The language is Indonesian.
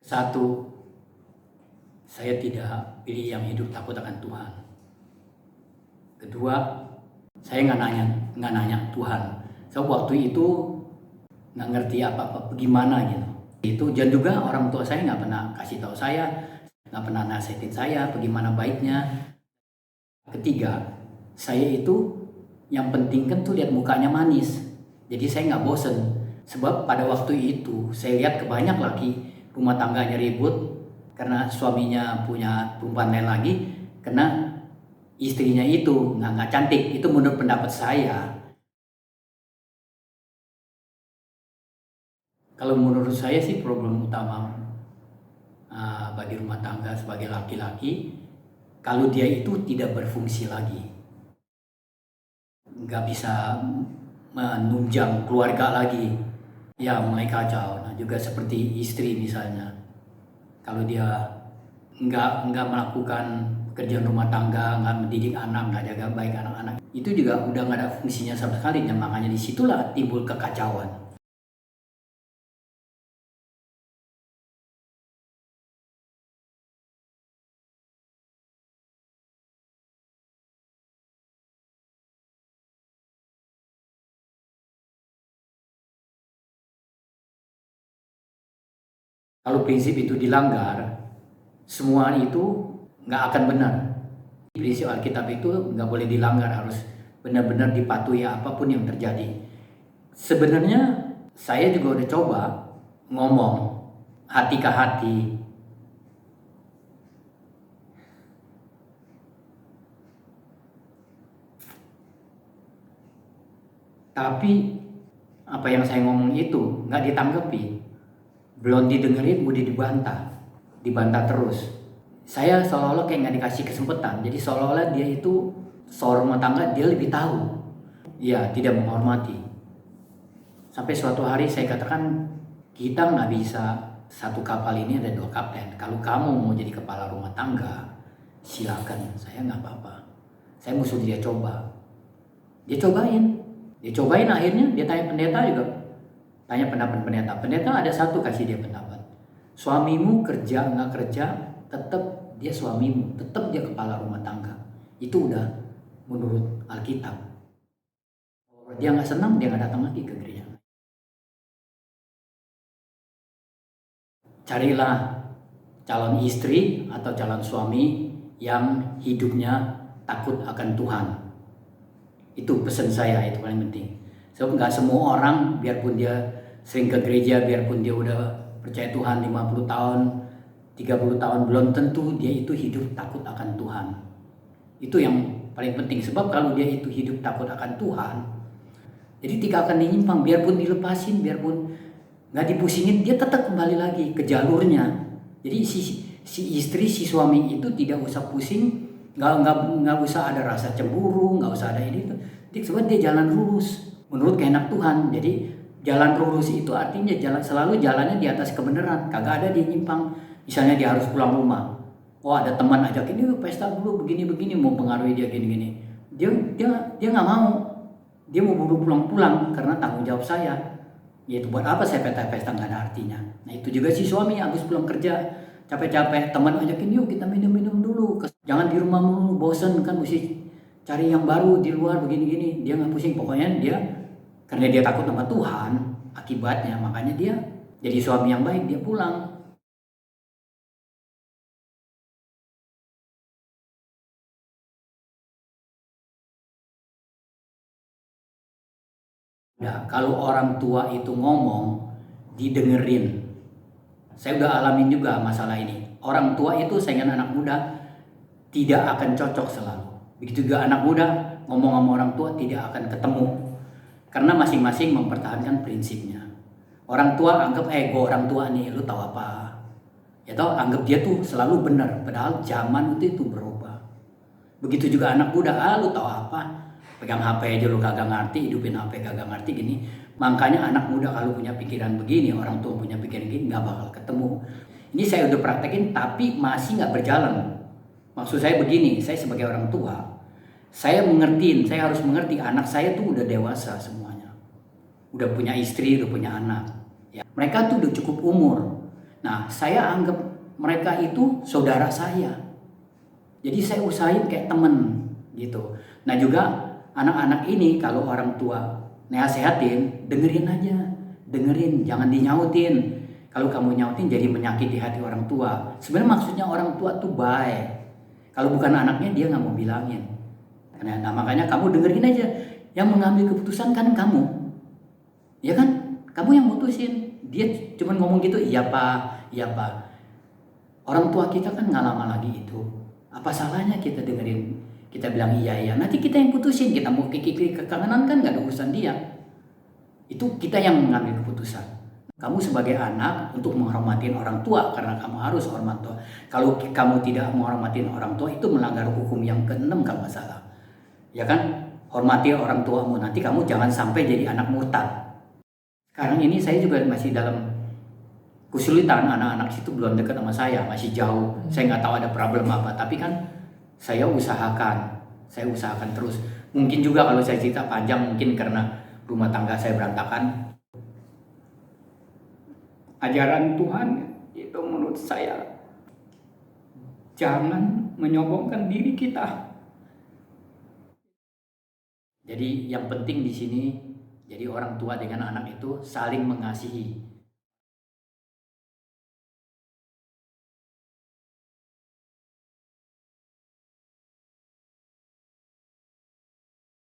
Satu, saya tidak pilih yang hidup takut akan Tuhan. Kedua, saya nggak nanya Tuhan. So waktu itu nggak ngerti apa-apa bagaimana gitu. Itu dan juga orang tua saya nggak pernah kasih tahu saya, nggak pernah nasihatin saya bagaimana baiknya. Ketiga, saya itu yang penting kan tuh lihat mukanya manis. Jadi saya nggak bosen. Sebab pada waktu itu saya lihat kebanyak laki rumah tangganya ribut karena suaminya punya perempuan lain lagi, karena istrinya itu nggak cantik. Itu menurut pendapat saya. Kalau menurut saya sih problem utama bagi rumah tangga sebagai laki-laki, kalau dia itu tidak berfungsi lagi, nggak bisa menunjang keluarga lagi, ya mulai kacau. Nah juga seperti istri misalnya, kalau dia nggak melakukan pekerjaan rumah tangga, nggak mendidik anak, nggak jaga baik anak-anak, itu juga udah nggak ada fungsinya sama sekali. Dan makanya disitulah timbul kekacauan. Kalau prinsip itu dilanggar, semua itu nggak akan benar. Prinsip Alkitab itu nggak boleh dilanggar, harus benar-benar dipatuhi apapun yang terjadi. Sebenarnya saya juga udah coba ngomong hati ke hati, tapi apa yang saya ngomong itu nggak ditanggapi, belum didengerin udah dibantah terus. Saya seolah-olah kayak nggak dikasih kesempatan, jadi seolah-olah dia itu seorang rumah tangga, dia lebih tahu, ya tidak menghormati. Sampai suatu hari saya katakan, kita nggak bisa, satu kapal ini ada dua kapten. Kalau kamu mau jadi kepala rumah tangga, silakan, saya nggak apa-apa. Saya musuh dia coba. Dia cobain akhirnya dia tanya pendeta juga. Tanya pendapat pendeta. Pendeta ada satu, kasih dia pendapat. Suamimu kerja nggak kerja, tetap dia suamimu, tetap dia kepala rumah tangga. Itu udah menurut Alkitab. Kalau dia nggak senang, dia nggak datang lagi ke gereja. Carilah calon istri atau calon suami yang hidupnya takut akan Tuhan. Itu pesan saya, itu paling penting. So nggak semua orang, biarpun dia sering ke gereja, biarpun dia udah percaya Tuhan 50 tahun, 30 tahun, belum tentu dia itu hidup takut akan Tuhan. Itu yang paling penting. Sebab kalau dia itu hidup takut akan Tuhan, jadi tidak akan menyimpang. Biarpun dilepasin, biarpun nggak dipusingin, dia tetap kembali lagi ke jalurnya. Jadi si istri, si suami itu tidak usah pusing, nggak usah ada rasa cemburu, nggak usah ada ini. Sebab dia jalan lurus menurut kehendak Tuhan. Jadi jalan lurus itu artinya selalu jalannya di atas kebenaran, kagak ada dia nyimpang. Misalnya dia harus pulang rumah, oh ada teman ajakin, yuk pesta dulu begini-begini, mau pengaruhi dia gini-gini, dia nggak mau, dia mau buru pulang karena tanggung jawab saya. Yaitu buat apa saya pesta-pesta, nggak ada artinya. Nah itu juga si suami habis pulang kerja capek-capek, teman ajakin yuk kita minum-minum dulu, jangan di rumah mulu, bosan kan, mesti cari yang baru di luar begini-gini. Dia nggak pusing, pokoknya dia karena dia takut sama Tuhan, akibatnya makanya dia jadi suami yang baik, dia pulang. Nah, kalau orang tua itu ngomong, didengerin. Saya udah alamin juga masalah ini. Orang tua itu saingan anak muda tidak akan cocok selalu. Begitu juga anak muda ngomong sama orang tua tidak akan ketemu. Karena masing-masing mempertahankan prinsipnya. Orang tua anggap ego orang tua nih, lu tahu apa? Ya tau, anggap dia tuh selalu benar. Padahal zaman itu berubah. Begitu juga anak muda, lu tahu apa? Pegang HP aja lu kagak ngerti, hidupin HP kagak ngerti gini. Makanya anak muda kalau punya pikiran begini, orang tua punya pikiran begini, nggak bakal ketemu. Ini saya udah praktekin tapi masih nggak berjalan. Maksud saya begini, saya sebagai orang tua, saya harus mengerti anak saya tuh udah dewasa semuanya. Udah punya istri, udah punya anak. Ya, mereka tuh udah cukup umur. Nah, saya anggap mereka itu saudara saya. Jadi saya usahain kayak temen gitu. Nah juga anak-anak ini kalau orang tua nasehatin, dengerin aja. Dengerin, jangan dinyautin. Kalau kamu nyautin jadi menyakiti hati orang tua. Sebenarnya maksudnya orang tua tuh baik. Kalau bukan anaknya dia nggak mau bilangin. Nah makanya kamu dengerin aja. Yang mengambil keputusan kan kamu. Ya kan? Kamu yang mutusin. Dia cuma ngomong gitu, iya pak, iya pak. Orang tua kita kan nggak lama lagi itu. Apa salahnya kita dengerin? Kita bilang iya iya. Nanti kita yang putusin. Kita mau ke kiri ke kanan kan nggak ada urusan dia. Itu kita yang mengambil keputusan. Kamu sebagai anak untuk menghormati orang tua karena kamu harus hormat tua. Kalau kamu tidak menghormati orang tua itu melanggar hukum yang keenam kalau nggak salah. Ya kan? Hormati orang tuamu. Nanti kamu jangan sampai jadi anak murtad. Sekarang ini saya juga masih dalam kesulitan, anak-anak situ belum dekat sama saya, masih jauh. Saya nggak tahu ada problem apa, tapi kan saya usahakan terus. Mungkin juga kalau saya cerita panjang, mungkin karena rumah tangga saya berantakan. Ajaran Tuhan itu menurut saya, jangan menyombongkan diri kita. Jadi yang penting di sini, jadi orang tua dengan anak itu saling mengasihi.